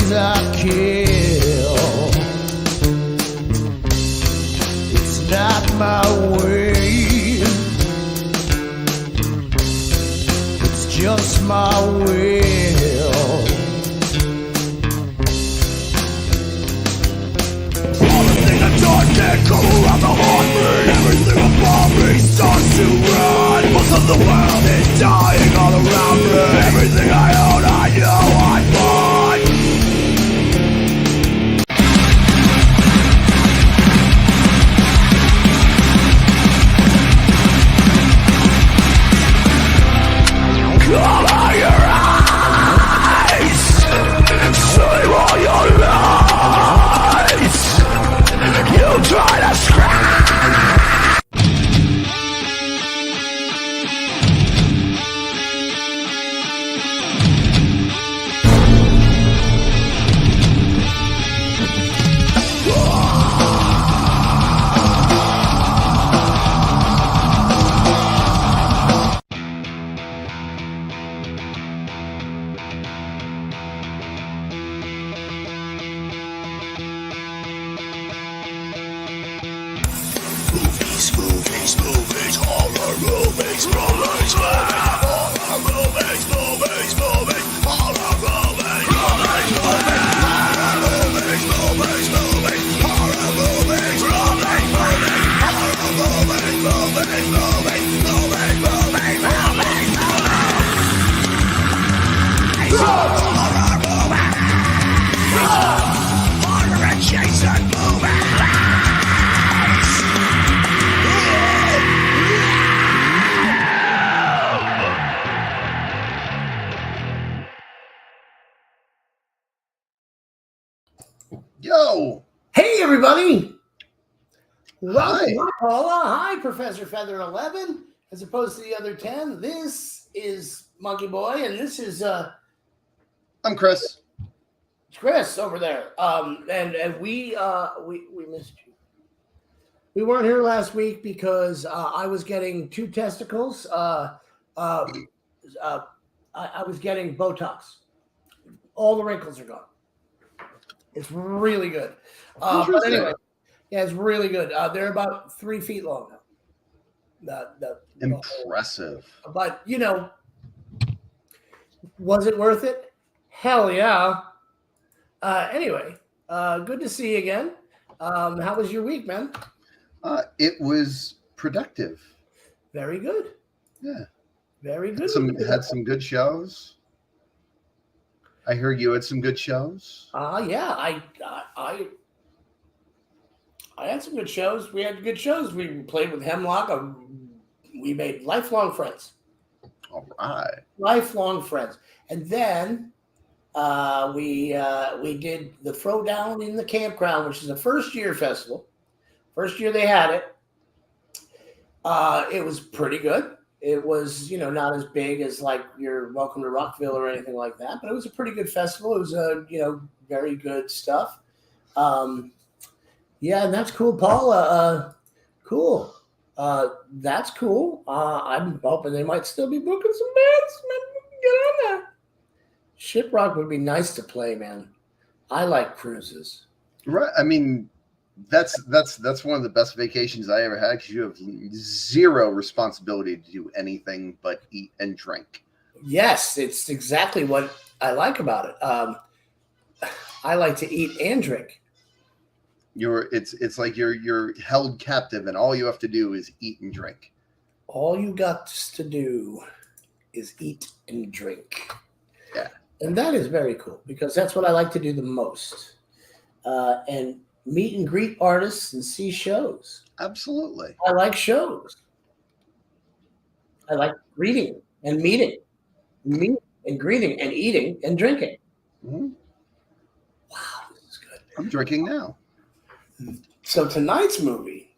those I kill. It's not my way, it's just my will. Everything I done can't come around to haunt me. Everything about me starts to run. Most of the world is dying all around me. Everything I own, I know I bought. Cover your eyes, save all your lies. You try to scratch. Movies, horror movies, movies, horror movies, movies, movies, horror movies, movies, movies, movies, movies, horror movies, movies, movies, horror movies, movies, movies, movies, movies, horror movies, horror adjacent movies. Yo! Hey, everybody! Welcome, Hi. Paula. Hi, Professor Feather 11. As opposed to the other 10, this is Monkey Boy, and this is I'm Chris. Chris over there. And we missed you. We weren't here last week because I was getting 2 testicles. I was getting Botox. All the wrinkles are gone. It's really good. But anyway, yeah, it's really good. They're about 3 feet long now. Impressive. But, you know, was it worth it? Hell yeah. Anyway, good to see you again. How was your week, man? It was productive. Very good. Yeah. Very good. Had some good shows. I heard you had some good shows. Yeah, I had some good shows. We had good shows. We played with Hemlock. We made lifelong friends. All right. Lifelong friends. And then we did the Throwdown in the Campground, which is a first-year festival. First year they had it. It was pretty good. It was, not as big as like your Welcome to Rockville or anything like that, but it was a pretty good festival. It was very good stuff. Yeah, and that's cool, Paul. Cool. That's cool. I'm hoping they might still be booking some bands. Man, get on that. Shiprock would be nice to play, man. I like cruises. Right. I mean, that's one of the best vacations I ever had because you have zero responsibility to do anything but eat and drink. Yes, it's exactly what I like about it. I like to eat and drink. It's like you're held captive and all you have to do is eat and drink. All you got to do is eat and drink. Yeah. And that is very cool because that's what I like to do the most. And meet and greet artists and see shows. Absolutely. I like shows. I like reading and meeting and greeting and eating and drinking. Mm-hmm. Wow, this is good. I'm drinking now. So tonight's movie,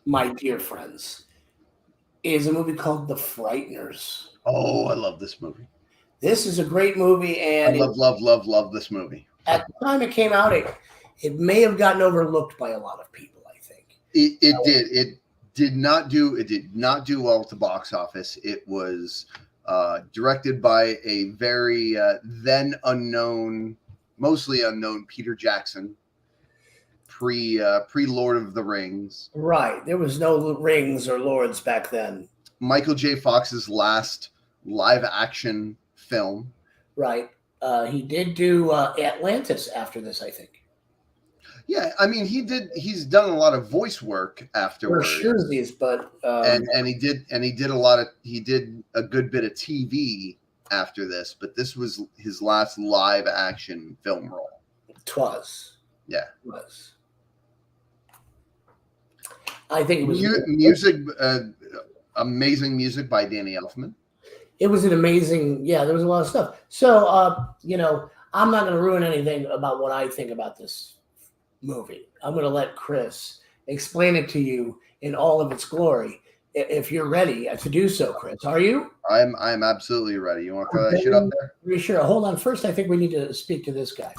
my dear friends, is a movie called The Frighteners. Oh, I love this movie. This is a great movie, and I love this movie. At the time it came out, it may have gotten overlooked by a lot of people, I think. It did. It did not do well at the box office. It was directed by a very then unknown mostly unknown Peter Jackson, pre Lord of the Rings. Right. There was no rings or lords back then. Michael J. Fox's last live action film. Right. He did do Atlantis after this, I think. Yeah, I mean he's done a lot of voice work afterwards. For sure these, but and he did a good bit of TV after this, but this was his last live action film role. Twas. Yeah. It was. I think it was music, amazing music by Danny Elfman. It was an amazing, there was a lot of stuff. So, I'm not going to ruin anything about what I think about this movie. I'm going to let Chris explain it to you in all of its glory. If you're ready to do so, Chris, are you? I'm absolutely ready. You want to throw that shit up there? Pretty sure. Hold on. First, I think we need to speak to this guy.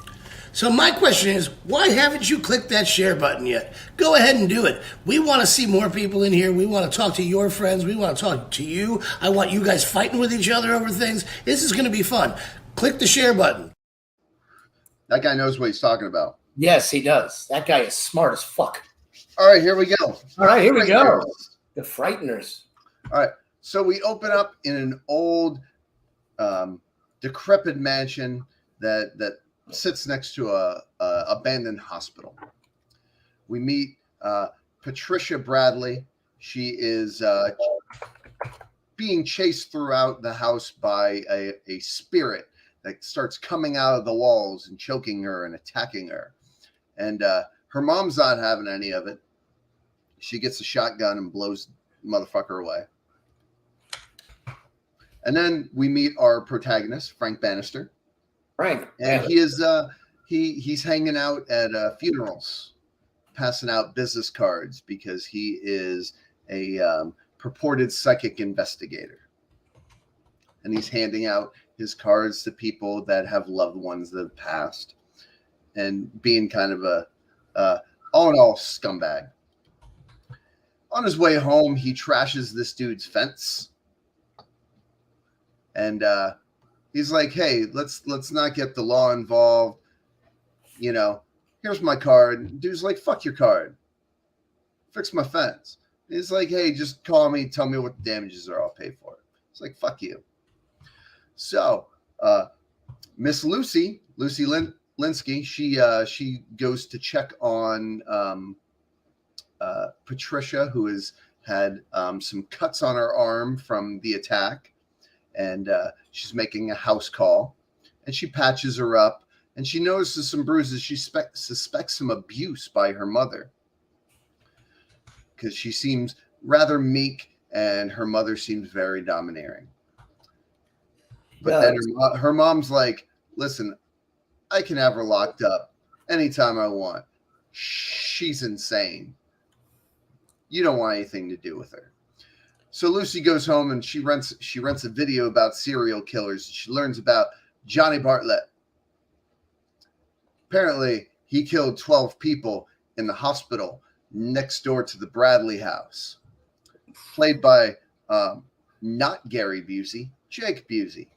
So my question is, why haven't you clicked that share button yet? Go ahead and do it. We want to see more people in here. We want to talk to your friends. We want to talk to you. I want you guys fighting with each other over things. This is going to be fun. Click the share button. That guy knows what he's talking about. Yes, he does. That guy is smart as fuck. All right, here we go. All right, here we go. The Frighteners. All right, so we open up in an old, decrepit mansion that sits next to a abandoned hospital. We meet Patricia Bradley. She is being chased throughout the house by a spirit that starts coming out of the walls and choking her and attacking her. And her mom's not having any of it. She gets a shotgun and blows the motherfucker away. And then we meet our protagonist, Frank Bannister. Frank. And he is he's hanging out at funerals, passing out business cards because he is a purported psychic investigator. And he's handing out his cards to people that have loved ones that have passed, and being kind of a all in all scumbag. On his way home, he trashes this dude's fence, and he's like, "Hey, let's not get the law involved. You know, here's my card." Dude's like, "Fuck your card. Fix my fence." He's like, "Hey, just call me, tell me what the damages are, I'll pay for it." It's like, "Fuck you." So, Miss Lucy Linsky, she goes to check on Patricia, who has had some cuts on her arm from the attack, and she's making a house call, and she patches her up, and she notices some bruises. She suspects some abuse by her mother because she seems rather meek, and her mother seems very domineering. But then her mom's like, "Listen, I can have her locked up anytime I want. She's insane. You don't want anything to do with her." So Lucy goes home and she rents a video about serial killers. She learns about Johnny Bartlett. Apparently, he killed 12 people in the hospital next door to the Bradley house. Played by not Gary Busey, Jake Busey.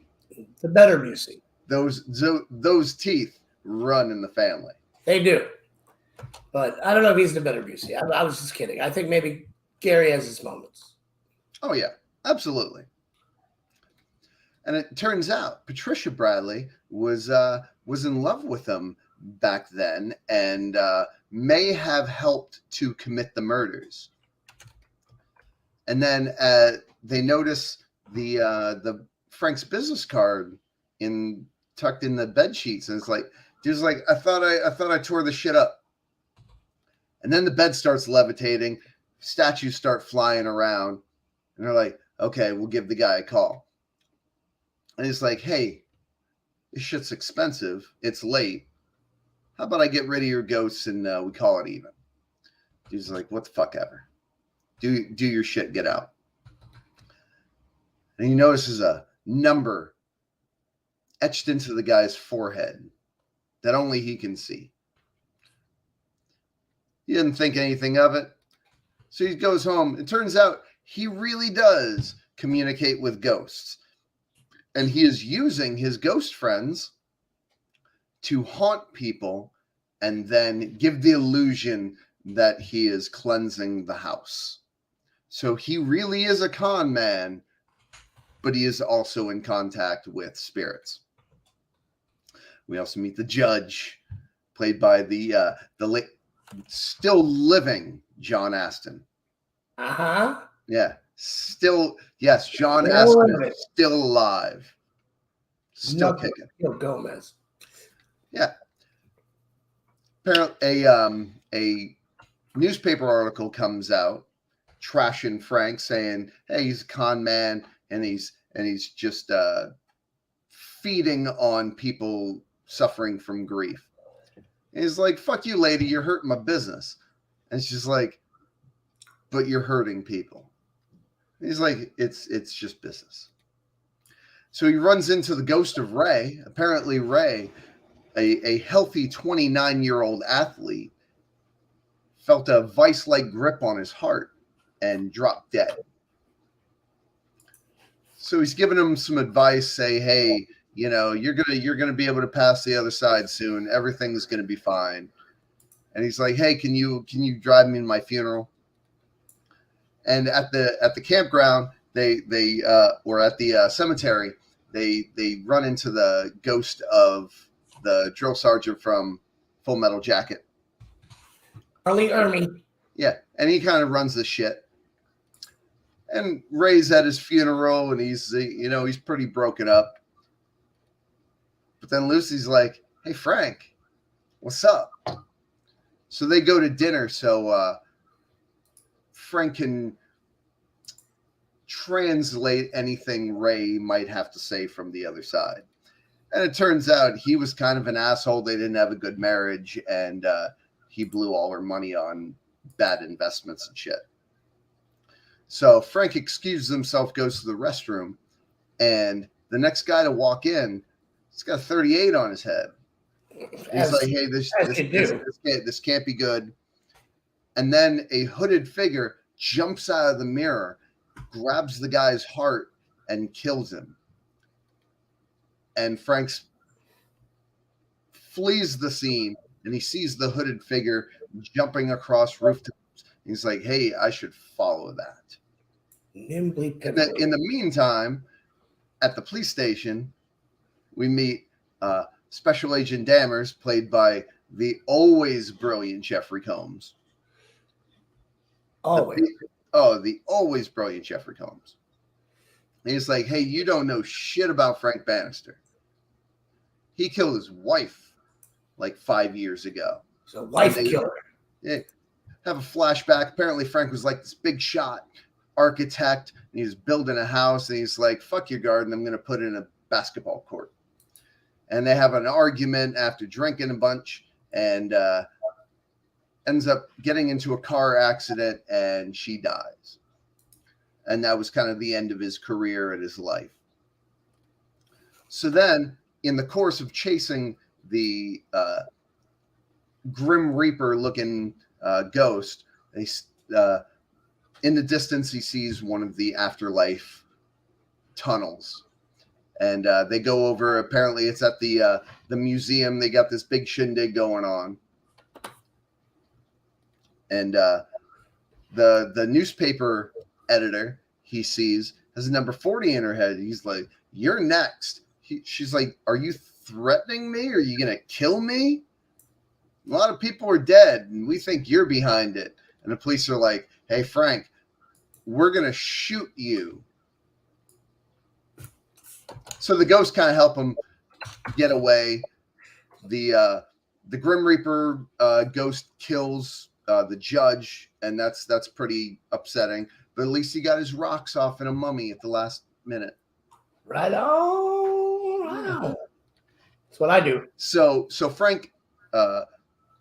The better Busey. Those teeth run in the family. They do. But I don't know if he's the better Busey. I was just kidding. I think maybe Gary has his moments. Oh, yeah, absolutely. And it turns out Patricia Bradley was in love with him back then, and may have helped to commit the murders. And then they notice the Frank's business card tucked in the bed sheets, and it's like, dude's like, I thought I tore the shit up. And then the bed starts levitating, statues start flying around, and they're like, okay, we'll give the guy a call. And he's like, hey, this shit's expensive. It's late. How about I get rid of your ghosts and we call it even? Dude's like, what the fuck ever. Do your shit, get out. And he notices a number etched into the guy's forehead that only he can see. He didn't think anything of it. So he goes home. It turns out he really does communicate with ghosts. And he is using his ghost friends to haunt people and then give the illusion that he is cleansing the house. So he really is a con man, but he is also in contact with spirits. We also meet the judge, played by the still living John Aston. Uh-huh. Yeah, still, yes, John Still Aston living. is still alive, still Nothing kicking. Gil Gomez. Yeah. Apparently, a newspaper article comes out trashing Frank, saying, "Hey, he's a con man, and he's just feeding on people suffering from grief." And he's like, "Fuck you, lady, you're hurting my business." And she's like, "But you're hurting people." And he's like, "It's just business." So he runs into the ghost of Ray. Apparently, Ray, a healthy 29-year-old athlete, felt a vice-like grip on his heart and dropped dead. So he's giving him some advice, say, "Hey, you're gonna be able to pass the other side soon. Everything's gonna be fine." And he's like, "Hey, can you drive me to my funeral?" And at the campground, they or at the cemetery, they run into the ghost of the drill sergeant from Full Metal Jacket. Arlie Ermey. Yeah, and he kind of runs the shit. And Ray's at his funeral, and he's pretty broken up. But then Lucy's like, "Hey, Frank, what's up?" So they go to dinner so Frank can translate anything Ray might have to say from the other side. And it turns out he was kind of an asshole. They didn't have a good marriage, and he blew all her money on bad investments and shit. So Frank excuses himself, goes to the restroom, and the next guy to walk in, he's got a 38 on his head. He's like, "Hey, this can't be good." And then a hooded figure jumps out of the mirror, grabs the guy's heart, and kills him. And Frank flees the scene, and he sees the hooded figure jumping across rooftops. He's like, "Hey, I should follow that." Nimbly In the meantime, at the police station, we meet Special Agent Dammers, played by the always brilliant Jeffrey Combs. Always. The always brilliant Jeffrey Combs. And he's like, "Hey, you don't know shit about Frank Bannister. He killed his wife like 5 years ago." He's a wife killer. Yeah, have a flashback. Apparently, Frank was like this big shot architect, and he was building a house, and he's like, "Fuck your garden, I'm going to put in a basketball court." And they have an argument after drinking a bunch, and ends up getting into a car accident, and she dies. And that was kind of the end of his career and his life. So then, in the course of chasing the Grim Reaper-looking ghost, in the distance, he sees one of the afterlife tunnels. And they go over. Apparently, it's at the museum. They got this big shindig going on. And the newspaper editor he sees has a number 40 in her head. He's like, "You're next." She's like, "Are you threatening me? Are you going to kill me? A lot of people are dead, and we think you're behind it." And the police are like, "Hey, Frank, we're going to shoot you." So the ghosts kind of help him get away. The Grim Reaper ghost kills the judge, and that's pretty upsetting. But at least he got his rocks off in a mummy at the last minute. Right on. Wow. That's what I do. So Frank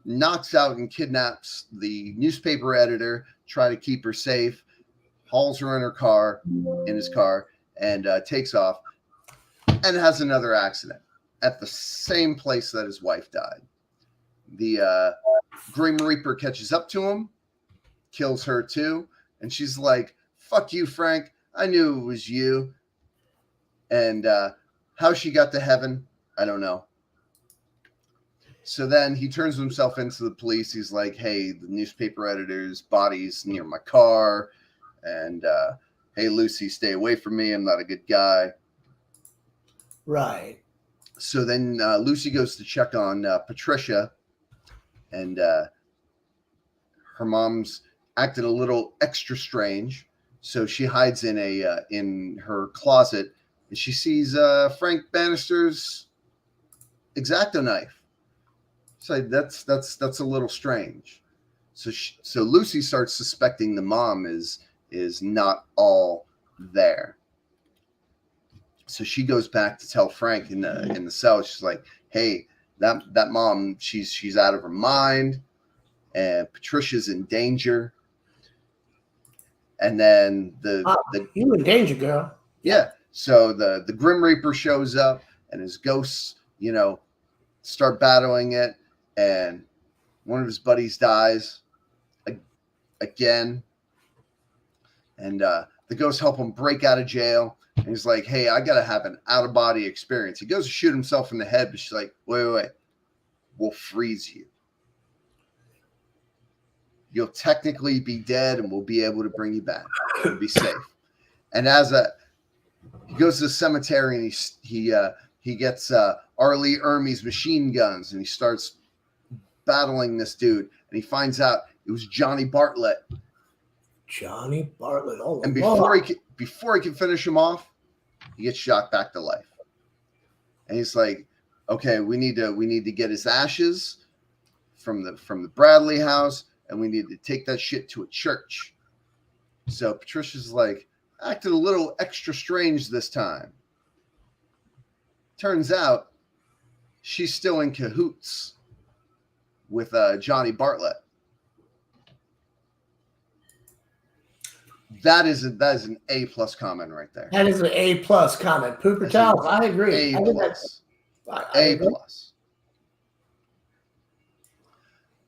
knocks out and kidnaps the newspaper editor, try to keep her safe, hauls her in his car, and takes off, and has another accident at the same place that his wife died. The Grim Reaper catches up to him, kills her too, and she's like, "Fuck you, Frank. I knew it was you." And how she got to heaven, I don't know. So then he turns himself into the police. He's like, hey, the newspaper editor's body's near my car. And, hey, Lucy, stay away from me. I'm not a good guy. Right. So then Lucy goes to check on Patricia. And her mom's acted a little extra strange. So she hides in her closet. And she sees Frank Bannister's X-Acto knife. So that's a little strange. So Lucy starts suspecting the mom is not all there. So she goes back to tell Frank in the cell. She's like, "Hey, that mom, she's out of her mind, and Patricia's in danger." And then you in danger, girl. Yeah. So the Grim Reaper shows up, and his ghosts, start battling it. And one of his buddies dies again. And the ghosts help him break out of jail. And he's like, hey, I got to have an out-of-body experience. He goes to shoot himself in the head, but she's like, wait. We'll freeze you. You'll technically be dead, and we'll be able to bring you back. You'll be safe. And he goes to the cemetery, and he gets R. Lee Ermey's machine guns, and he starts battling this dude, and he finds out it was Johnny Bartlett. Johnny Bartlett. Oh, and before he can finish him off, he gets shot back to life. And he's like, "Okay, we need to get his ashes from the Bradley house, and we need to take that shit to a church." So Patricia's like, acted a little extra strange this time. Turns out she's still in cahoots with Johnny Bartlett. That is an A+ comment right there. That is an A+ comment. Pooper towels. I agree. A+. A+.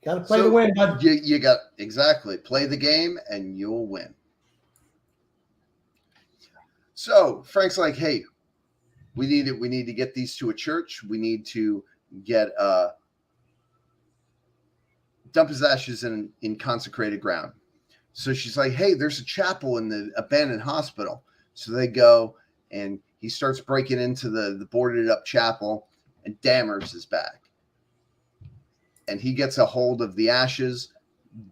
Got to play to win, bud. You got exactly play the game and you'll win. So Frank's like, hey, we need to get these to a church. We need to get dump his ashes in consecrated ground. So she's like, hey, there's a chapel in the abandoned hospital. So they go, and he starts breaking into the boarded up chapel, and Dammers is back. And he gets a hold of the ashes,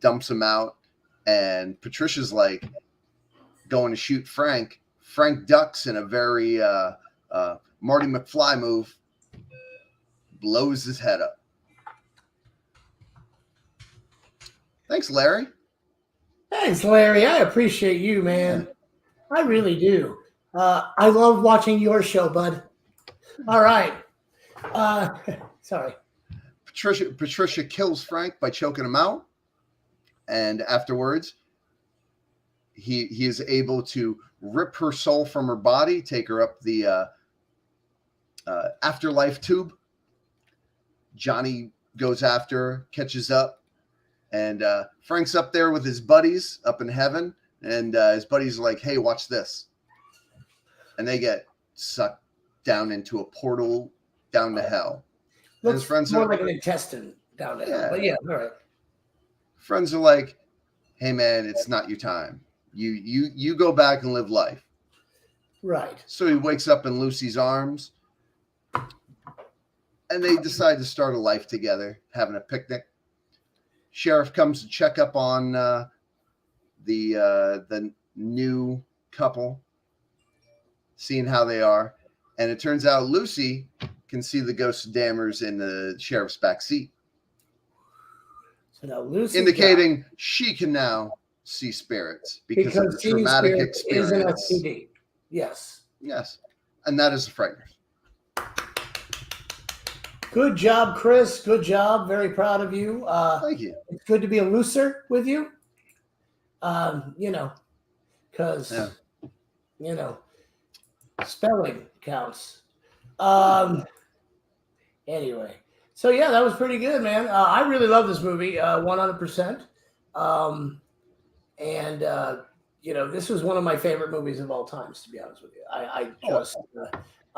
dumps them out, and Patricia's like going to shoot Frank. Frank ducks in a very Marty McFly move, blows his head up. Thanks, Larry. Thanks, Larry. I appreciate you, man. I really do. I love watching your show, bud. All right. Sorry. Patricia kills Frank by choking him out. And afterwards, he is able to rip her soul from her body, take her up the afterlife tube. Johnny goes after her, catches up. And Frank's up there with his buddies up in heaven. And his buddies are like, hey, watch this. And they get sucked down into a portal down to hell. Looks his friends more are like an intestine down to hell. But yeah, all right. Friends are like, hey, man, it's not your time. You go back and live life. Right. So he wakes up in Lucy's arms. And they decide to start a life together, having a picnic. Sheriff comes to check up on the new couple, seeing how they are. And it turns out Lucy can see the ghost of Dammers in the sheriff's back seat. So now Lucy indicating she can now see spirits because of the traumatic experience. Is an STD. Yes. Yes. And that is the Frighteners. Good job, Chris. Good job. Very proud of you. Thank you. It's good to be a looser with you. Because, spelling counts. Anyway. So, yeah, that was pretty good, man. I really love this movie, 100%. This was one of my favorite movies of all times, to be honest with you.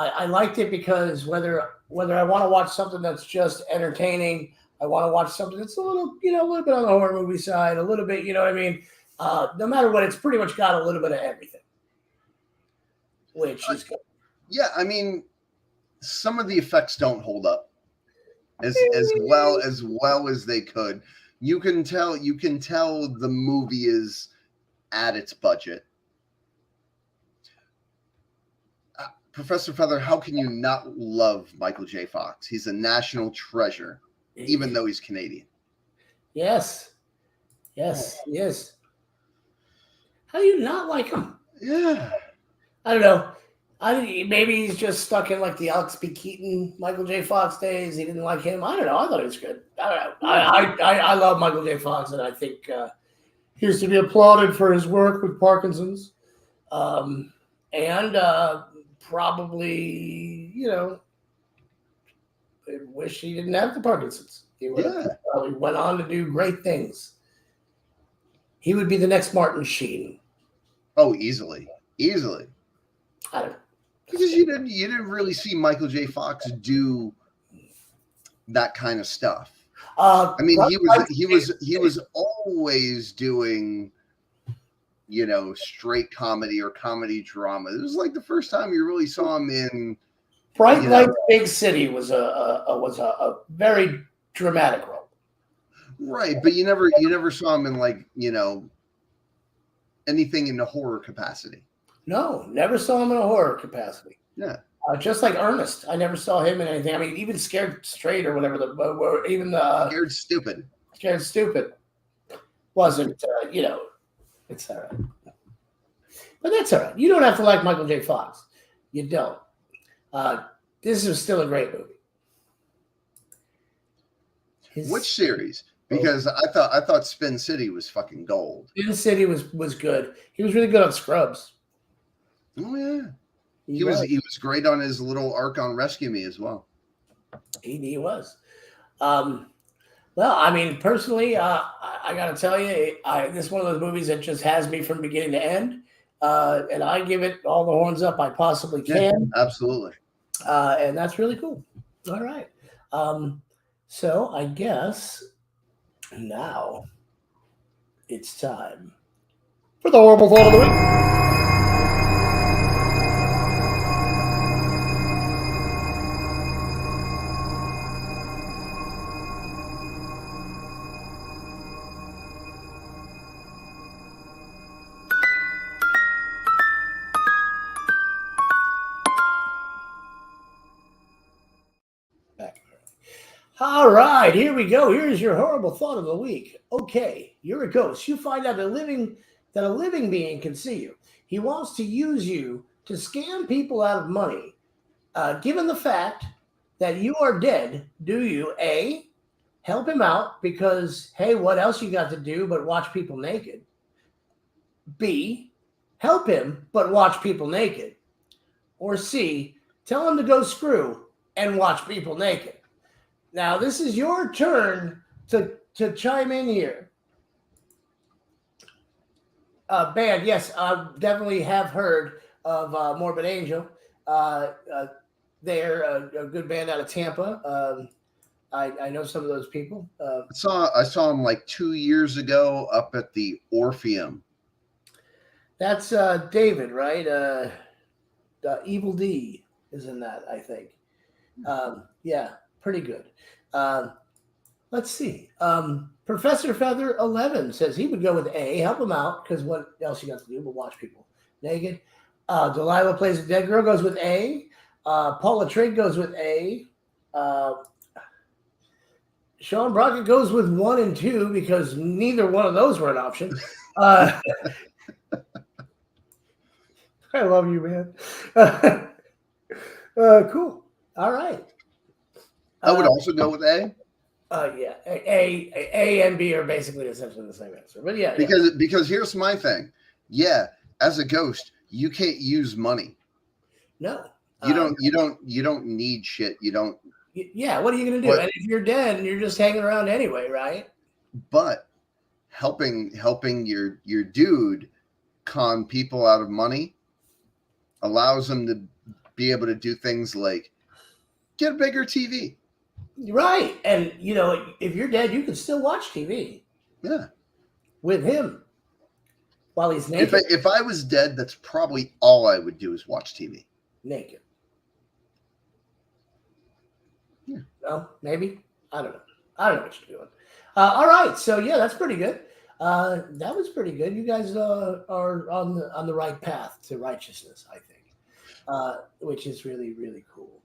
I liked it because whether I want to watch something that's just entertaining, I want to watch something that's a little, a little bit on the horror movie side, a little bit, you know what I mean? No matter what, it's pretty much got a little bit of everything, which is good. Yeah, I mean, some of the effects don't hold up as well as they could. You can tell the movie is at its budget. Professor Feather, how can you not love Michael J. Fox? He's a national treasure, even though he's Canadian. Yes, he is. How do you not like him? Yeah, I don't know. Maybe he's just stuck in like the Alex P. Keaton, Michael J. Fox days. He didn't like him. I don't know. I thought he was good. I don't know. I love Michael J. Fox, and I think he's to be applauded for his work with Parkinson's, and probably I wish he didn't have the Parkinson's. He would have probably went on to do great things. He would be the next Martin Sheen. Oh, easily. I don't know. Because you didn't really see Michael J. Fox do that kind of stuff. I mean, he was always doing, straight comedy or comedy drama. It was like the first time you really saw him in Bright Lights, Big City was a very dramatic role. Right, but you never saw him in like anything in the horror capacity. No, never saw him in a horror capacity. Yeah. Just like Ernest, I never saw him in anything. I mean, even Scared Straight or whatever Scared Stupid. Scared Stupid wasn't. It's all right, but that's all right. You don't have to like Michael J. Fox. You don't. This is still a great movie. Which series? Because I thought Spin City was fucking gold. Spin City was good. He was really good on Scrubs. Oh yeah. He was great on his little arc on Rescue Me as well. He was. Well, I mean, personally, I got to tell you, this is one of those movies that just has me from beginning to end, and I give it all the horns up I possibly can. Yeah, absolutely. And that's really cool. All right. So I guess now it's time for the horrible thought of the week. All right, here we go. Here's your horrible thought of the week. Okay, you're a ghost. You find out that a living being can see you. He wants to use you to scam people out of money. Given the fact that you are dead, do you A, help him out because, hey, what else you got to do but watch people naked? B, help him but watch people naked? Or C, tell him to go screw and watch people naked? Now, this is your turn to chime in here. Band, yes, I definitely have heard of Morbid Angel. They're a good band out of Tampa. I know some of those people. I saw them like 2 years ago up at the Orpheum. That's David, right? Evil D is in that, I think. Yeah. Pretty good. Let's see. Professor Feather 11 says he would go with A. Help him out because what else you got to do but watch people naked. Delilah Plays a Dead Girl goes with A. Paula Trigg goes with A. Sean Brockett goes with 1 and 2 because neither one of those were an option. I love you, man. Cool. All right. I would also go with A. Yeah, A and B are basically essentially the same answer, but yeah. Because here's my thing. Yeah, as a ghost, you can't use money. No, you don't need shit. You don't. Yeah, what are you gonna do? And if you're dead and you're just hanging around anyway, right? But helping your dude con people out of money allows them to be able to do things like get a bigger TV. Right. And, you know, if you're dead, you can still watch TV Yeah. with him while he's If naked. if I was dead, that's probably all I would do is watch TV. Naked. Yeah. No, maybe. I don't know. I don't know what you're doing. All right. So, yeah, that's pretty good. That was pretty good. You guys are on the right path to righteousness, I think, which is really, really cool.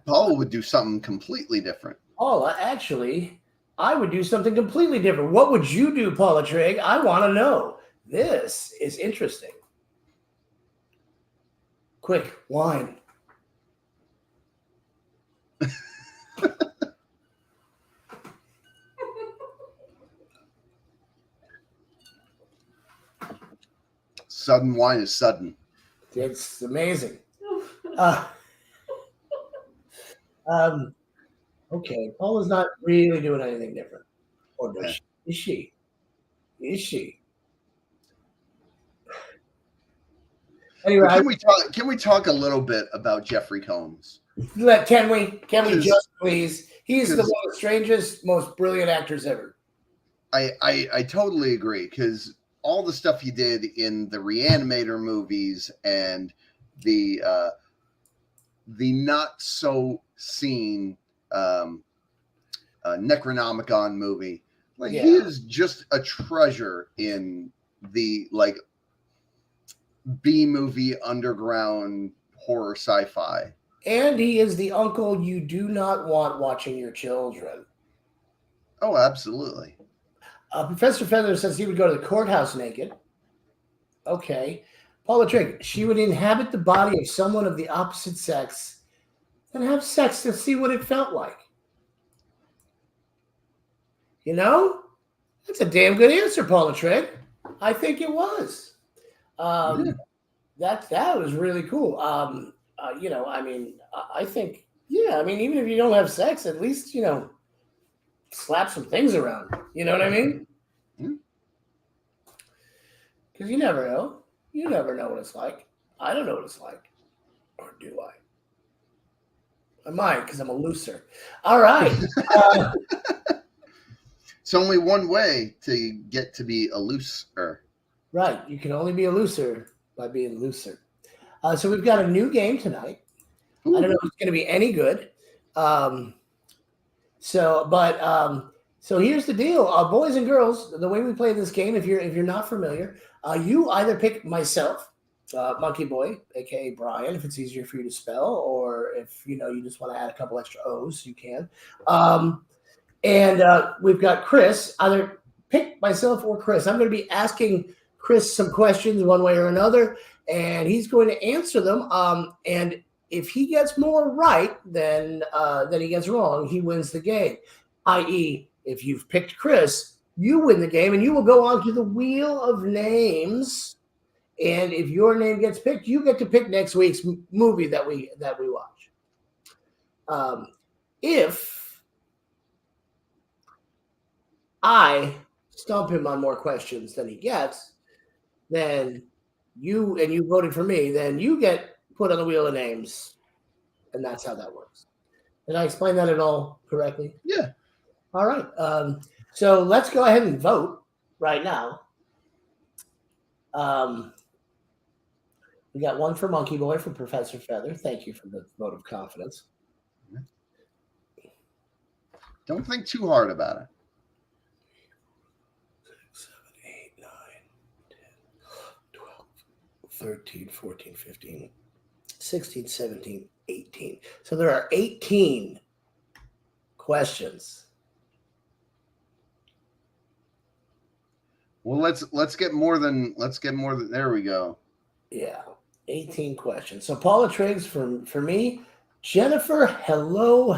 Paul would do something completely different. Paula, actually, I would do something completely different. What would you do, Paula Trigg? I want to know. This is interesting. Quick, wine. Sudden wine is sudden. It's amazing. Okay, Paula's not really doing anything different. Or does she? Is she? Is she? Anyway, Can we talk a little bit about Jeffrey Combs? can we just please? He's the 'cause- one of the strangest, most brilliant actors ever. I totally agree, because all the stuff he did in the Reanimator movies and the not so seen Necronomicon movie, like he is just a treasure in the like B movie underground horror sci-fi. And he is the uncle you do not want watching your children. Oh, absolutely. Professor Feather says he would go to the courthouse naked. Okay. Paula Trigg, she would inhabit the body of someone of the opposite sex and have sex to see what it felt like. You know? That's a damn good answer, Paula Trigg. I think it was. That was really cool. You know, I mean, I think, yeah, I mean, even if you don't have sex, at least, you know, slap some things around. You know what I mean? Because you never know. You never know what it's like. I don't know what it's like. Or do I? I might, because I'm a looser. All right. It's only one way to get to be a looser. Right. You can only be a looser by being looser. So we've got a new game tonight. Ooh. I don't know if it's going to be any good. So here's the deal, boys and girls. The way we play this game, if you're not familiar, you either pick myself, Monkey Boy, aka Brian, if it's easier for you to spell, or if you know you just want to add a couple extra O's, you can. And we've got Chris. Either pick myself or Chris. I'm going to be asking Chris some questions one way or another, and he's going to answer them. And if he gets more right than he gets wrong, he wins the game. I.e., if you've picked Chris, you win the game, and you will go on to the Wheel of Names. And if your name gets picked, you get to pick next week's movie that we watch. If I stump him on more questions than he gets, then you voted for me, then you get put on the Wheel of Names. And that's how that works. Did I explain that at all correctly? Yeah. All right. So let's go ahead and vote right now. We got one for Monkey Boy from Professor Feather. Thank you for the vote of confidence. Don't think too hard about it. 6, 7, 8, 9, 10, 12, 13, 14, 15, 16, 17, 18. So there are 18 questions. Well, let's get more than there we go. Yeah, 18 questions. So Paula Triggs for me. Jennifer, hello.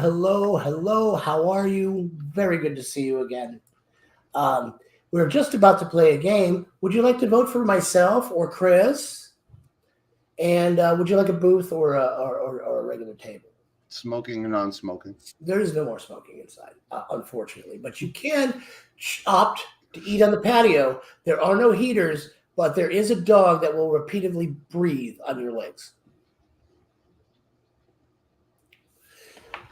How are you? Very good to see you again. We're just about to play a game. Would you like to vote for myself or Chris? And would you like a booth or a regular table? Smoking or non-smoking? There is no more smoking inside, unfortunately. But you can opt to eat on the patio. There are no heaters, but there is a dog that will repeatedly breathe on your legs.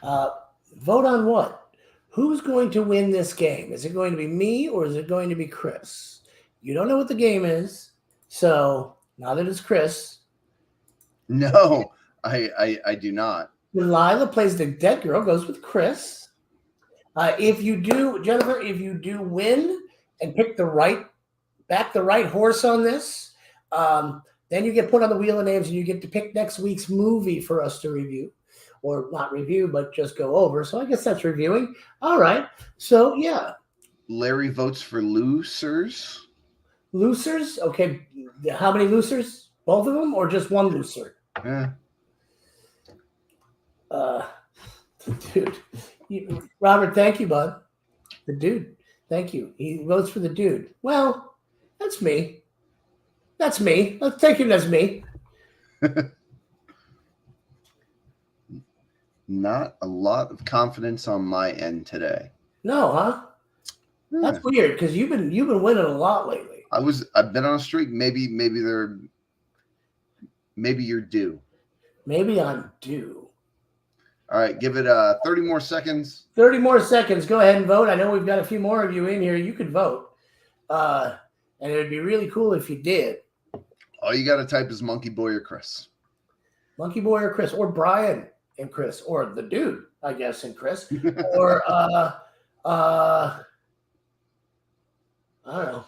Vote on what? Who's going to win this game? Is it going to be me or is it going to be Chris? You don't know what the game is, so now that it's Chris. No, I do not. Delilah plays the dead girl, goes with Chris. If you do, Jennifer, if you do win and pick back the right horse on this, then you get put on the wheel of names and you get to pick next week's movie for us to review. Or not review, but just go over. So I guess that's reviewing. All right. So, yeah. Larry votes for losers. Losers? Okay. How many losers? Both of them or just one loser? Yeah. Dude. Robert, thank you, bud. The dude. Thank you. He votes for the dude. Well, that's me. That's me. Let's take it as me. Not a lot of confidence on my end today. No, huh? Yeah. That's weird because you've been winning a lot lately. I've been on a streak. Maybe you're due. Maybe I'm due. All right, give it 30 more seconds. 30 more seconds. Go ahead and vote. I know we've got a few more of you in here. You could vote. And it would be really cool if you did. All you got to type is Monkey Boy or Chris. Monkey Boy or Chris, or Brian and Chris, or the dude, I guess, and Chris, or I don't know.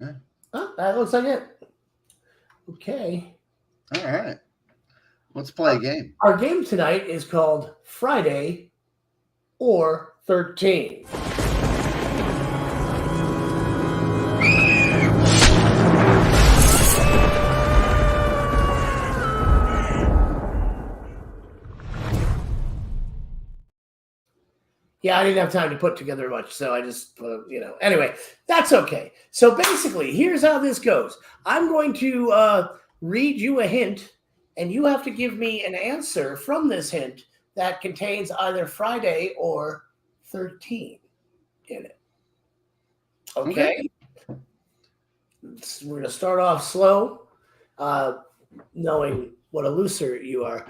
Yeah. Oh, that looks like it. Okay. All right. Let's play a game. Our game tonight is called Friday or 13. Yeah, I didn't have time to put together much, so I just, anyway, that's okay. So basically, here's how this goes. I'm going to read you a hint, and you have to give me an answer from this hint that contains either Friday or 13 in it. Okay? We're going to start off slow, knowing what a loser you are.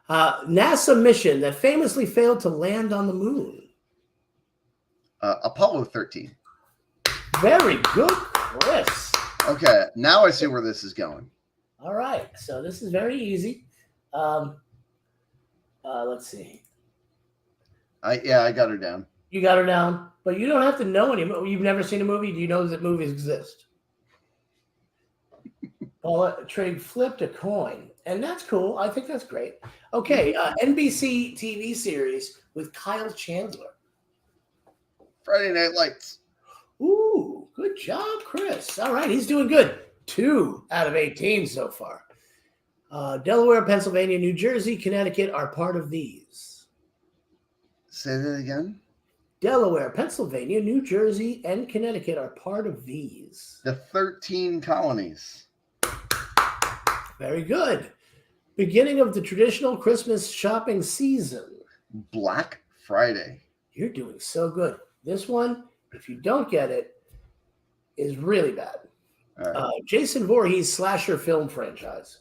NASA mission that famously failed to land on the moon. Apollo 13. Very good, Chris. Okay, now I see where this is going. All right, so this is very easy. Let's see. I got her down. You got her down, but you don't have to know any. You've never seen a movie. Do you know that movies exist? Paula Trigg flipped a coin, and that's cool. I think that's great. Okay, NBC TV series with Kyle Chandler. Friday Night Lights. Ooh, good job, Chris. All right, he's doing good. 2 out of 18 so far. Delaware, Pennsylvania, New Jersey, Connecticut are part of these. Say that again. Delaware, Pennsylvania, New Jersey, and Connecticut are part of these. The 13 colonies. Very good. Beginning of the traditional Christmas shopping season. Black Friday. You're doing so good. This one, if you don't get it, is really bad. All right. Jason Voorhees slasher film franchise.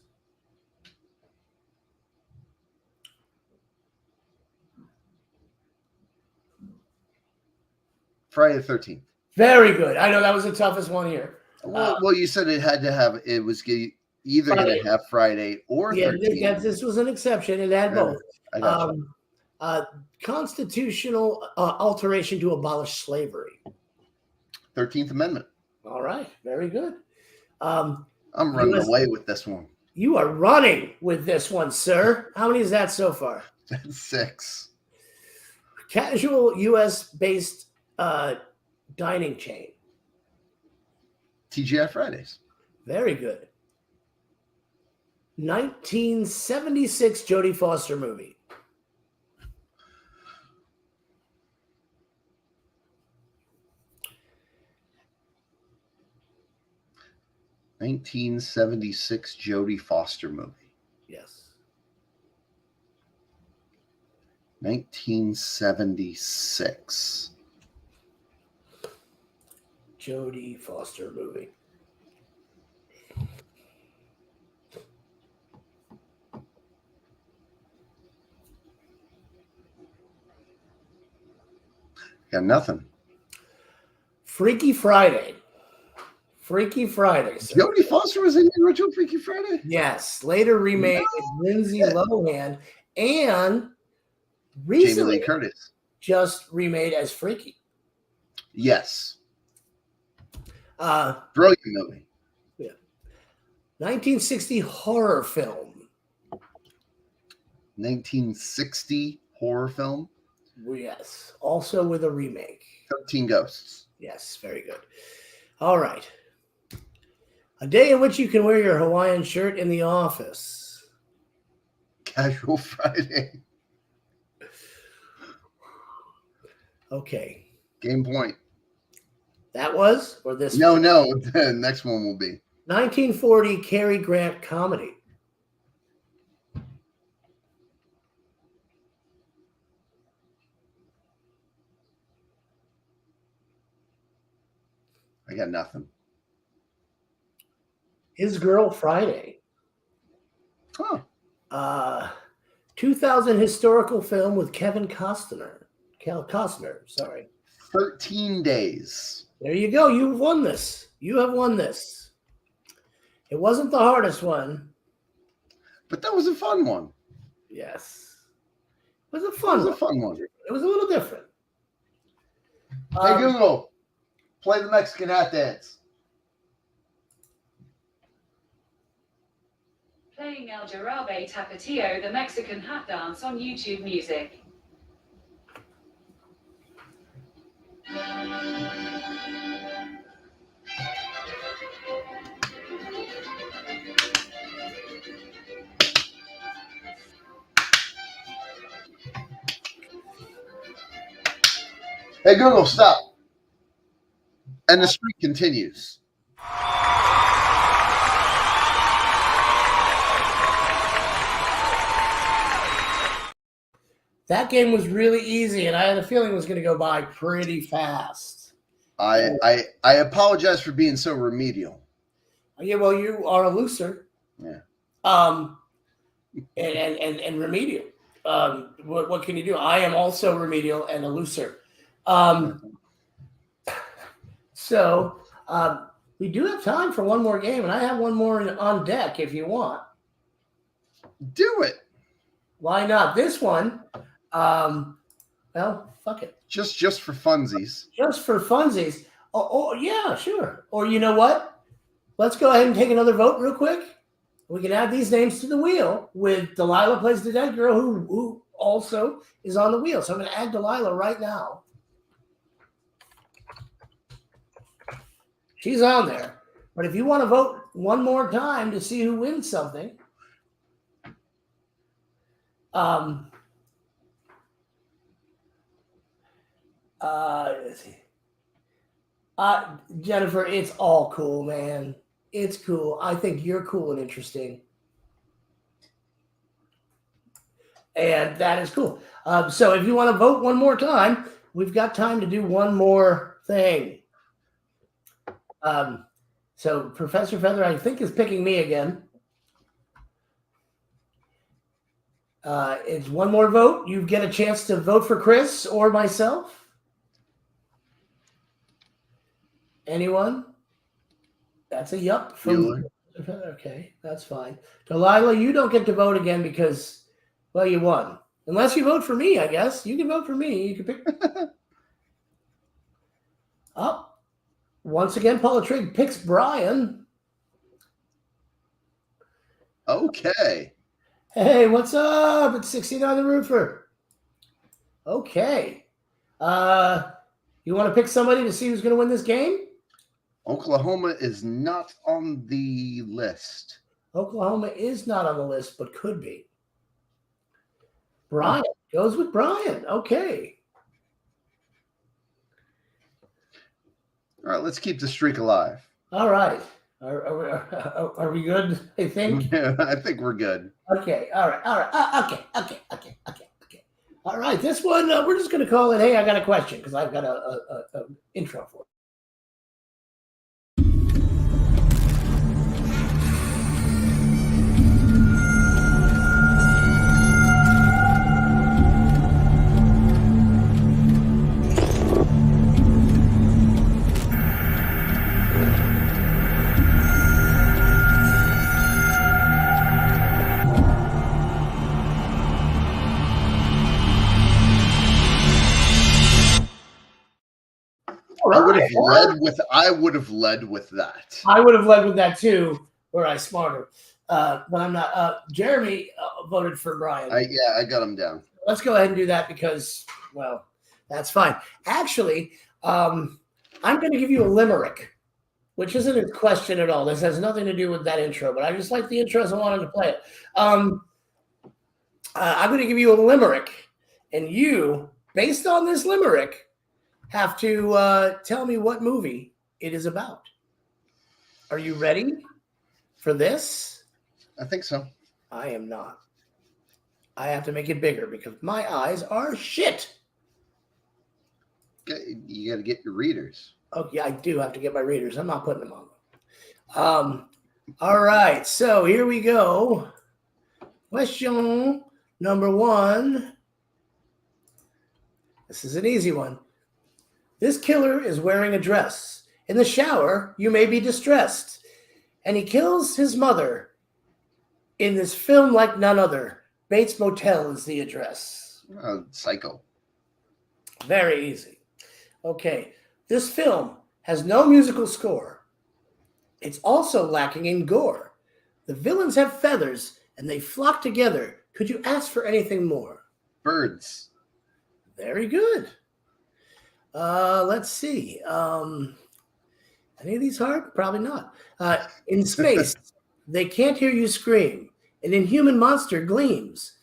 Friday the 13th. Very good. I know that was the toughest one here. Well, you said it had to have, it was either going to have Friday or 13. Yeah, this was an exception. It had both. I got you. Constitutional alteration to abolish slavery. 13th Amendment. All right. Very good. I'm running away with this one. You are running with this one, sir. How many is that so far? 6. Casual U.S.-based dining chain. TGI Fridays. Very good. 1976 Jodie Foster movie. (1976) Jodie Foster movie. Yes. 1976. Jodie Foster movie. Got nothing. Freaky Friday. Freaky Friday. Sir. Jodie Foster was in the original Freaky Friday? Yes. Later remade with Lindsay Lohan and Jamie recently Lee Curtis. just remade as Freaky. Yes. Uh, Brilliant movie. 1960 horror film. 1960 horror film. Yes. Also with a remake. 13 Ghosts. Yes. Very good. All right. A day in which you can wear your Hawaiian shirt in the office. Casual Friday. Okay. Game point. That was, or this? No. The next one will be 1940 Cary Grant comedy. I got nothing. His Girl Friday. Huh. 2000 historical film with Kevin Costner. Sorry. 13 Days. There you go. You've won this. You have won this. It wasn't the hardest one. But that was a fun one. Yes. It was a fun one. It was a little different. Hey, Google, play the Mexican hat dance. Playing El Jarabe Tapatio, the Mexican hat dance on YouTube Music. Hey, Google, stop. And the streak continues. That game was really easy, and I had a feeling it was going to go by pretty fast. I apologize for being so remedial. Yeah, well, you are a looser. Yeah. And remedial. What can you do? I am also remedial and a looser. So we do have time for one more game, and I have one more on deck if you want. Do it. Why not? This one, well, fuck it. Just for funsies. Just for funsies. Oh, yeah, sure. Or you know what? Let's go ahead and take another vote real quick. We can add these names to the wheel with Delilah plays the dead girl who also is on the wheel. So I'm going to add Delilah right now. She's on there. But if you want to vote one more time to see who wins something, let's see. Jennifer, it's all cool, man. It's cool. I think you're cool and interesting. And that is cool. So if you want to vote one more time, we've got time to do one more thing. So Professor Feather, I think, is picking me again. It's one more vote. You get a chance to vote for Chris or myself. Anyone? That's a yup from okay, that's fine. Delilah, you don't get to vote again because, well, you won. Unless you vote for me, I guess. You can vote for me. You can pick. Once again, Paula Trigg picks Brian. Okay. Hey, what's up? It's 69 the Roofer. Okay. You want to pick somebody to see who's going to win this game? Oklahoma is not on the list. Oklahoma is not on the list, but could be. Brian goes with Brian. Okay. All right, let's keep the streak alive. All right. Are we good? I think. Yeah, I think we're good. Okay. All right. Okay. All right. This one, we're just going to call it, hey, I got a question because I've got a intro for it. would have led with. I would have led with that. I would have led with that too, were I smarter. But I'm not. Jeremy voted for Brian. I got him down. Let's go ahead and do that because, well, that's fine. Actually, I'm going to give you a limerick, which isn't a question at all. This has nothing to do with that intro, but I just like the intro, so I wanted to play it. I'm going to give you a limerick, and you, based on this limerick, have to tell me what movie it is about. Are you ready for this? I think so. I am not. I have to make it bigger because my eyes are shit. You got to get your readers. Oh, yeah, I do have to get my readers. I'm not putting them on. All right, so here we go. Question number 1. This is an easy one. This killer is wearing a dress. In the shower, you may be distressed. And he kills his mother. In this film like none other, Bates Motel is the address. Psycho. Very easy. Okay, this film has no musical score. It's also lacking in gore. The villains have feathers and they flock together. Could you ask for anything more? Birds. Very good. Let's see. Any of these hard? Probably not. In space, they can't hear you scream. An inhuman monster gleams.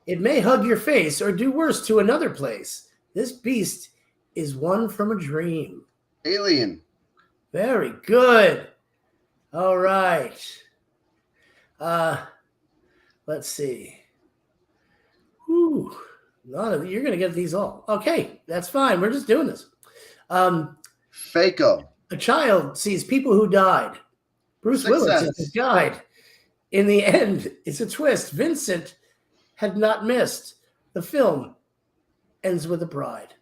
It may hug your face or do worse to another place. This beast is one from a dream. Alien. Very good. All right. Let's see. Whew. You're going to get these all. Okay, that's fine. We're just doing this. Faco. A child sees people who died. Bruce Sixth Willis Sense. is the guide. In the end, it's a twist. Vincent had not missed. The film ends with a bride.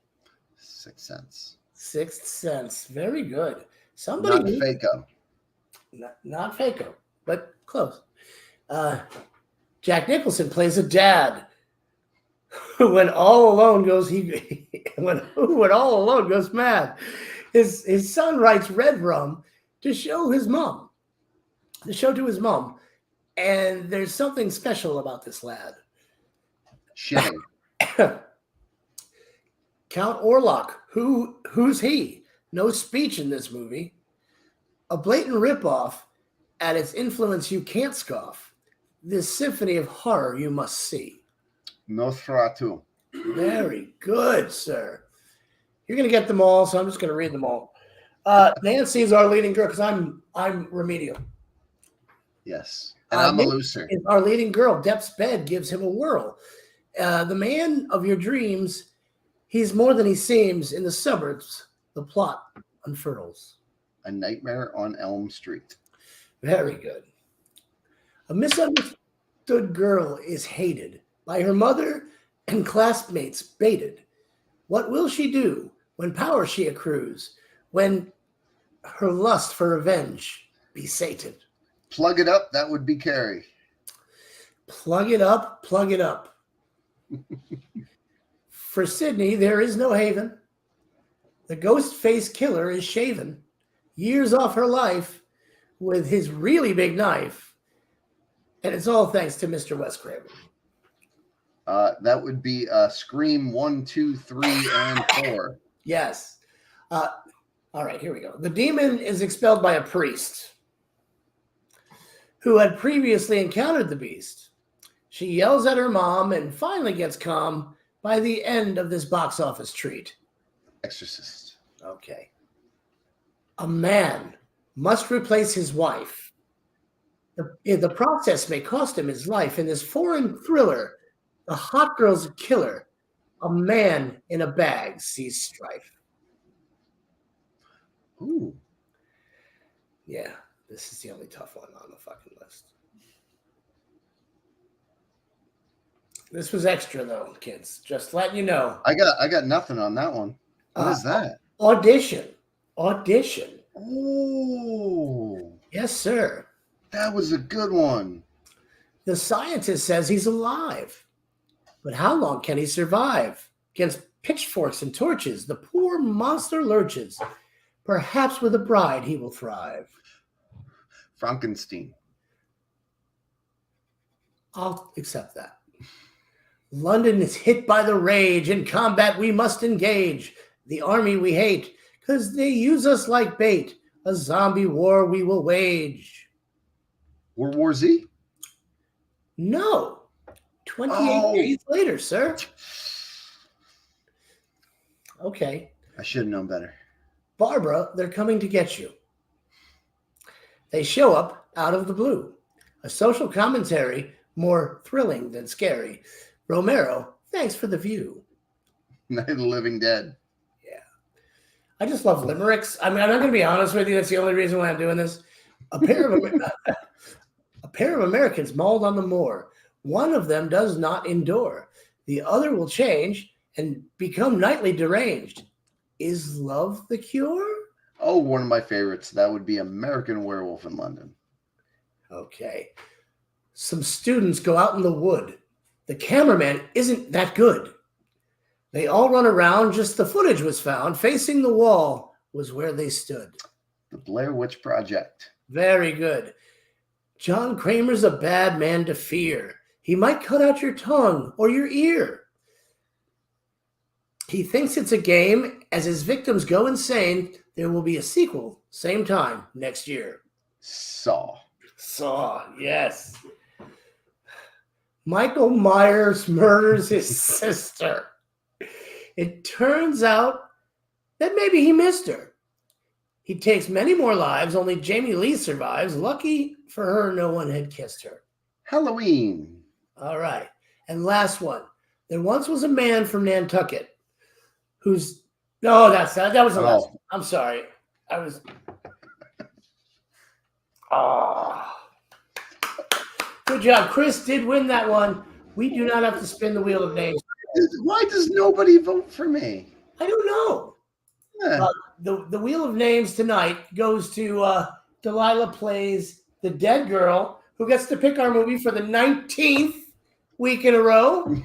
Sixth Sense. Sixth Sense. Very good. Not Somebody Faco. not Faco, but close. Jack Nicholson plays a dad who, when all alone goes when all alone goes mad. His son writes red rum to show his mom. To show to his mom. And there's something special about this lad. Shitting. Count Orlok, who's he? No speech in this movie. A blatant ripoff. At its influence you can't scoff. This symphony of horror you must see. Nosferatu. Very good, sir. You're going to get them all, so I'm just going to read them all. Nancy is our leading girl because I'm remedial. Yes. And I'm a looser. Is our leading girl. Depp's bed gives him a whirl. The man of your dreams, he's more than he seems. In the suburbs, the plot unfurls. A Nightmare on Elm Street. Very good. A misunderstood girl is hated by her mother and classmates baited. What will she do when power she accrues, when her lust for revenge be sated? Plug it up, that would be Carrie. Plug it up, plug it up. For Sydney, there is no haven. The ghost-faced killer is shaven. Years off her life with his really big knife. And it's all thanks to Mr. Wes Craven. That would be Scream 1, 2, 3, and 4. Yes. All right, here we go. The demon is expelled by a priest who had previously encountered the beast. She yells at her mom and finally gets calm by the end of this box office treat. Exorcist. Okay. A man must replace his wife. The process may cost him his life. In this foreign thriller, the hot girl's a killer. A man in a bag sees strife. Ooh. Yeah, this is the only tough one on the fucking list. This was extra though, kids. Just letting you know. I got nothing on that one. What is that? Audition. Oh. Yes, sir. That was a good one. The scientist says he's alive. But how long can he survive? Against pitchforks and torches, the poor monster lurches. Perhaps with a bride he will thrive. Frankenstein. I'll accept that. London is hit by the rage. In combat we must engage. The army we hate, because they use us like bait. A zombie war we will wage. World War Z? No. 28 days later, sir. Okay. I should have known better. Barbara, they're coming to get you. They show up out of the blue. A social commentary more thrilling than scary. Romero, thanks for the view. Night of the Living Dead. Yeah. I just love limericks. I mean, I'm not going to be honest with you. That's the only reason why I'm doing this. A pair of Americans mauled on the moor. One of them does not endure. The other will change and become nightly deranged. Is love the cure? Oh, one of my favorites. That would be American Werewolf in London. Okay. Some students go out in the wood. The cameraman isn't that good. They all run around. Just the footage was found. Facing the wall was where they stood. The Blair Witch Project. Very good. John Kramer's a bad man to fear. He might cut out your tongue or your ear. He thinks it's a game. As his victims go insane, there will be a sequel, same time next year. Saw. Saw, yes. Michael Myers murders his sister. It turns out that maybe he missed her. He takes many more lives, only Jamie Lee survives. Lucky for her, no one had kissed her. Halloween. All right. And last one. There once was a man from Nantucket who's... No, that was the last one. I'm sorry. I was... Oh. Good job. Chris did win that one. We do not have to spin the wheel of names. Why does nobody vote for me? I don't know. Yeah. The wheel of names tonight goes to Delilah Plays the Dead Girl, who gets to pick our movie for the 19th week in a row.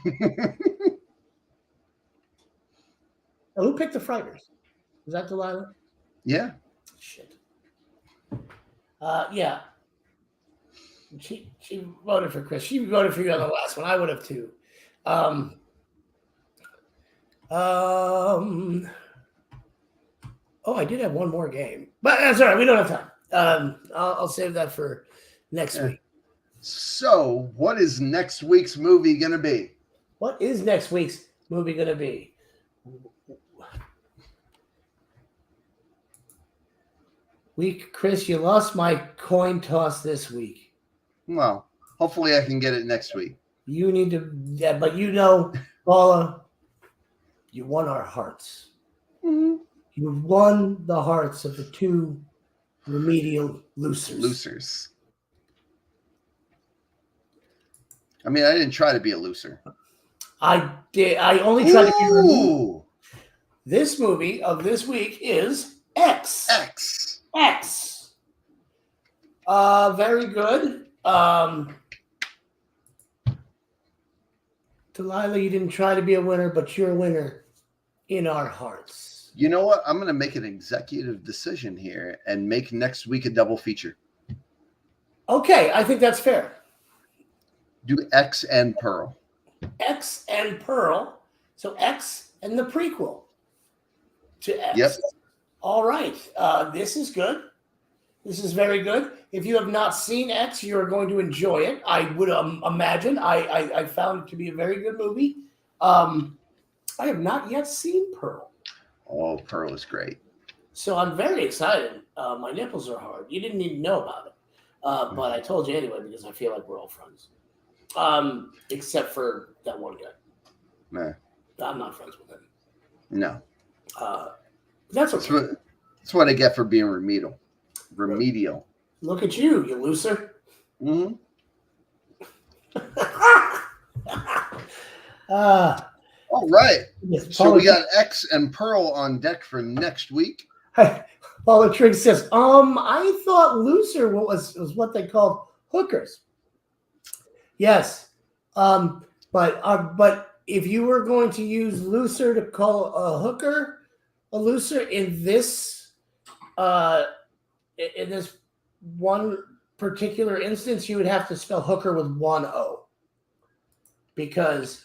Now, who picked The Frighteners? Was that Delilah? Yeah. Shit. Yeah. She voted for Chris. She voted for you on the last one. I would have too. Oh, I did have one more game, but that's all right. We don't have time. I'll save that for next week. So, what is next week's movie going to be? What is next week's movie going to be? Chris, you lost my coin toss this week. Well, hopefully I can get it next week. You need to, yeah, but you know, Paula, you won our hearts. Mm-hmm. You won the hearts of the two remedial losers. I mean, I didn't try to be a loser. I did. I only tried to be removed. Ooh. This movie of this week is X. X. Very good. Delilah, you didn't try to be a winner, but you're a winner in our hearts. You know what? I'm going to make an executive decision here and make next week a double feature. Okay, I think that's fair. Do X and Pearl. X and Pearl. So X and the prequel to X. Yep. All right. This is good. This is very good. If you have not seen X, you're going to enjoy it. I would imagine. I found it to be a very good movie. I have not yet seen Pearl. Oh, Pearl is great. So I'm very excited. My nipples are hard. You didn't even know about it. But I told you anyway because I feel like we're all friends. Except for that one guy. Nah. I'm not friends with him. No. That's okay. That's what I get for being remedial. Look at you, you loser. Mm-hmm. All right. So we got X and Pearl on deck for next week. Paula Trigg says, I thought loser was what they called hookers. Yes. But if you were going to use looser to call a hooker a looser in this uh, in this one particular instance, you would have to spell hooker with one O. Because,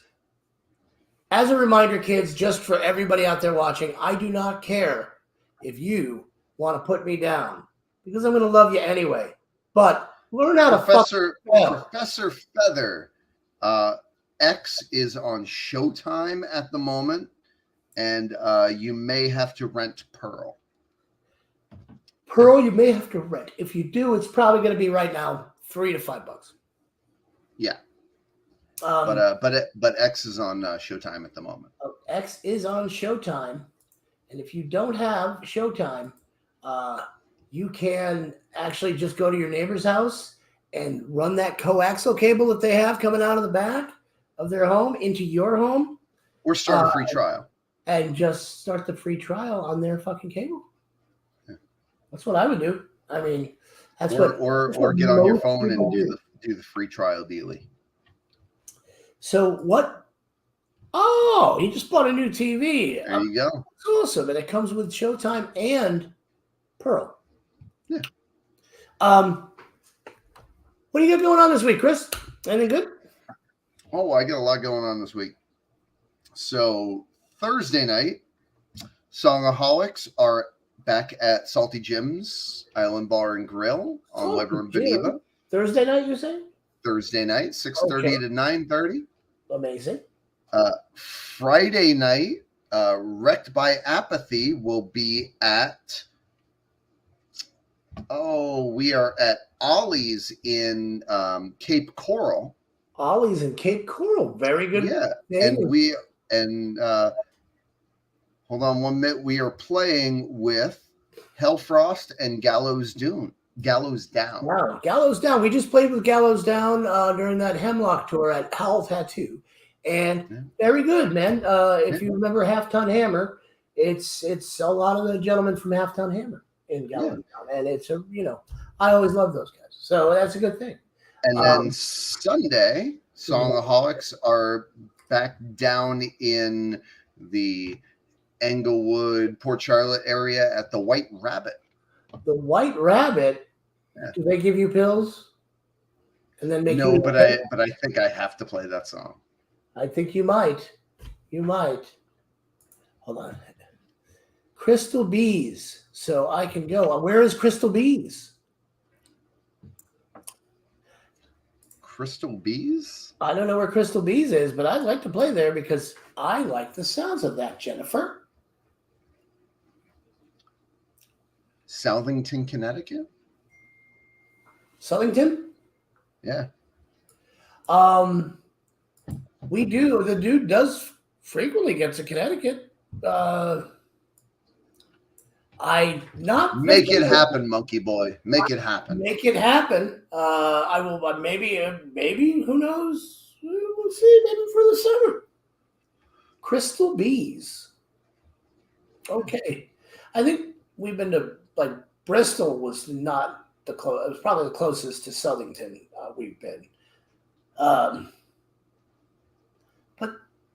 as a reminder, kids, just for everybody out there watching, I do not care if you want to put me down, because I'm going to love you anyway. But learn how to Professor spell. Professor Feather, X is on Showtime at the moment, and you may have to rent Pearl. Pearl, you may have to rent. If you do, it's probably going to be right now $3 to $5. Yeah, Um, but X is on Showtime at the moment. X is on Showtime, and if you don't have Showtime, you can actually just go to your neighbor's house and run that coaxial cable that they have coming out of the back of their home into your home, Or start a free trial. and just start the free trial on their fucking cable. Yeah. That's what I would do. I mean, that's Or what get on your most phone and people do the free trial dealy. So what? Oh, he just bought a new TV. There you go. It's awesome, and it comes with Showtime and Pearl. Yeah. What do you got going on this week, Chris? Anything good? Oh, I got a lot going on this week. So Thursday night, Songaholics are back at Salty Jim's Island Bar and Grill on Weber and Beneva. Thursday night, you say? Thursday night, 6:30 to 9:30. Amazing. Friday night, Wrecked by Apathy will be at. We are at Ollie's in Cape Coral. Ollie's in Cape Coral. Very good. Yeah, name. and hold on 1 minute. We are playing with Hellfrost and Gallows Down. Wow, Gallows Down. We just played with Gallows Down during that Hemlock tour at Howl Tattoo, and very good, man. If you remember Half Ton Hammer, it's a lot of the gentlemen from Half Ton Hammer in Gallows Down, and it's I always love those guys, so that's a good thing. And then Sunday, Songaholics are back down in the Englewood, Port Charlotte area at the White Rabbit. The White Rabbit. Yeah. Do they give you pills? And then make no, but I think I have to play that song. I think you might. You might. Hold on. Crystal Bees. So I can go. Where is Crystal Bees? Crystal Bees? I don't know where Crystal Bees is, but I'd like to play there because I like the sounds of that, Jennifer. Southington, Connecticut? Southington? Yeah. We do. The dude does frequently get to Connecticut. Make it happen, monkey boy. Make it happen. Make it happen. I will. Maybe. Who knows? We'll see. Maybe for the summer. Crystal Bees. Okay, I think we've been to Bristol was not the close. It was probably the closest to Southington we've been. But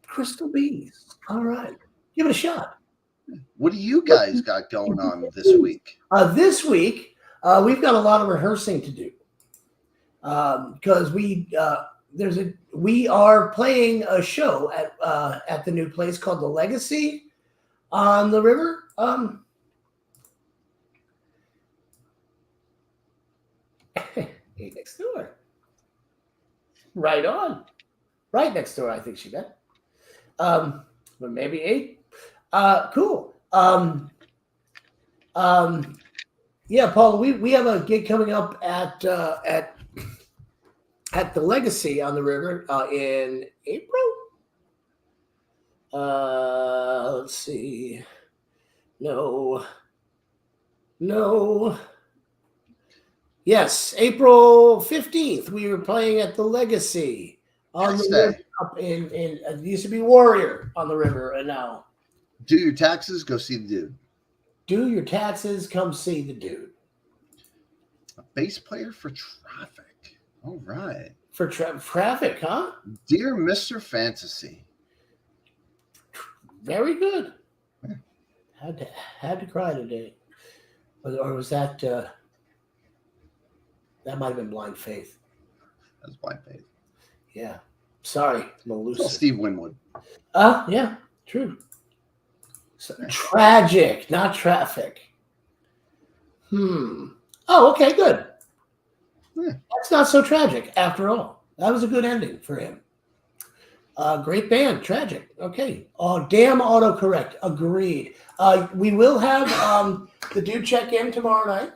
Crystal Bees. All right, give it a shot. What do you guys got going on this week? This week, we've got a lot of rehearsing to do because we are playing a show at the new place called The Legacy on the river. Next door, right on, right next door. I think she got, but maybe 8. Cool. Yeah, Paul, we have a gig coming up at the Legacy on the river in April. Let's see. No. Yes, April 15th. We were playing at the Legacy on the river up in it used to be Warrior on the river, and now. Do your taxes, go see the dude. Do your taxes, come see the dude. A bass player for Traffic. All right. For Traffic, huh? Dear Mr. Fantasy. Very good. Yeah. Had to cry today. Or was that that might have been Blind Faith? That's Blind Faith. Yeah. Sorry, I'm It's all elusive. Steve Winwood. Yeah, true. So, tragic, not traffic. Oh, okay, good. Yeah. That's not so tragic after all. That was a good ending for him. Great band, tragic. Okay. Oh, damn autocorrect. Agreed. We will have the dude check in tomorrow night.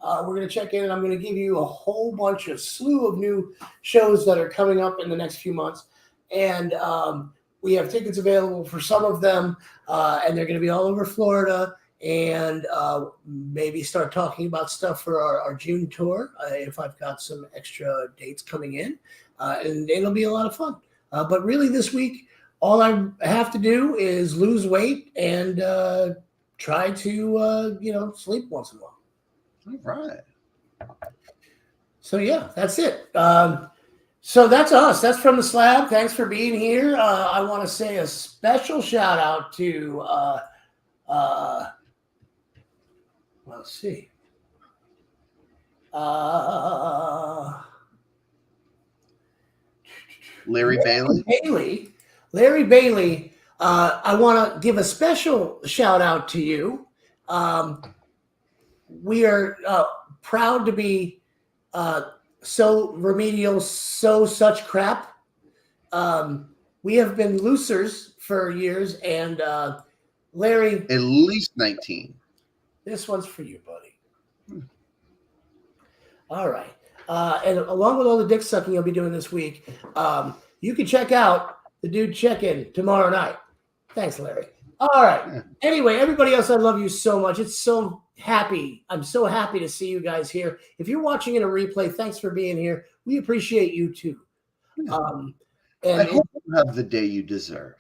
We're going to check in, and I'm going to give you a whole bunch of slew of new shows that are coming up in the next few months. And we have tickets available for some of them, and they're going to be all over Florida. And maybe start talking about stuff for our June tour if I've got some extra dates coming in. And it'll be a lot of fun. But really this week, all I have to do is lose weight and try to, sleep once in a while. All right. So, yeah, that's it. So that's us. That's from the Slab. Thanks for being here. I want to say a special shout out to, let's see. Larry Bailey. Larry Bailey, I want to give a special shout out to you. We are proud to be so remedial, such crap. We have been losers for years, and Larry, At least 19. this one's for you, buddy. All right. And along with all the dick sucking you'll be doing this week, you can check out the dude check-in tomorrow night. Thanks, Larry. All right. Yeah. Anyway, everybody else, I love you so much. It's so happy. I'm so happy to see you guys here. If you're watching in a replay, thanks for being here. We appreciate you too. Yeah. And I hope you have the day you deserve.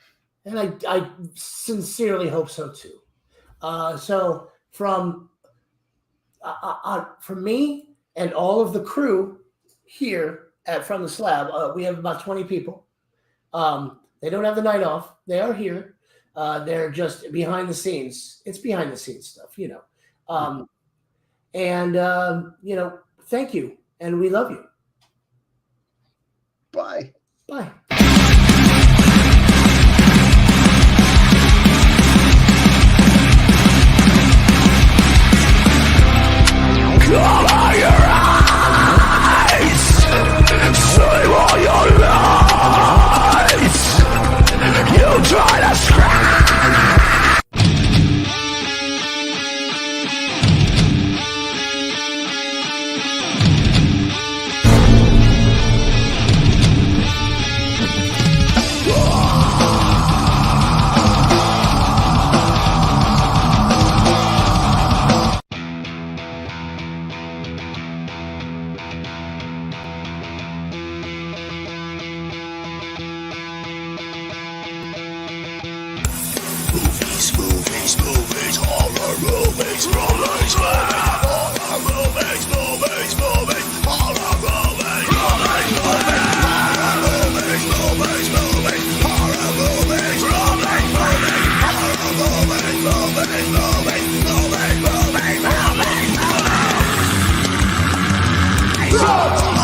And I sincerely hope so too. So from me and all of the crew here From the Slab, we have about 20 people. They don't have the night off. They are here. They're just behind the scenes. It's behind the scenes stuff, thank you. And we love you. Bye. Bye. Movies, horror movies, horror movies, horror movies, horror movies.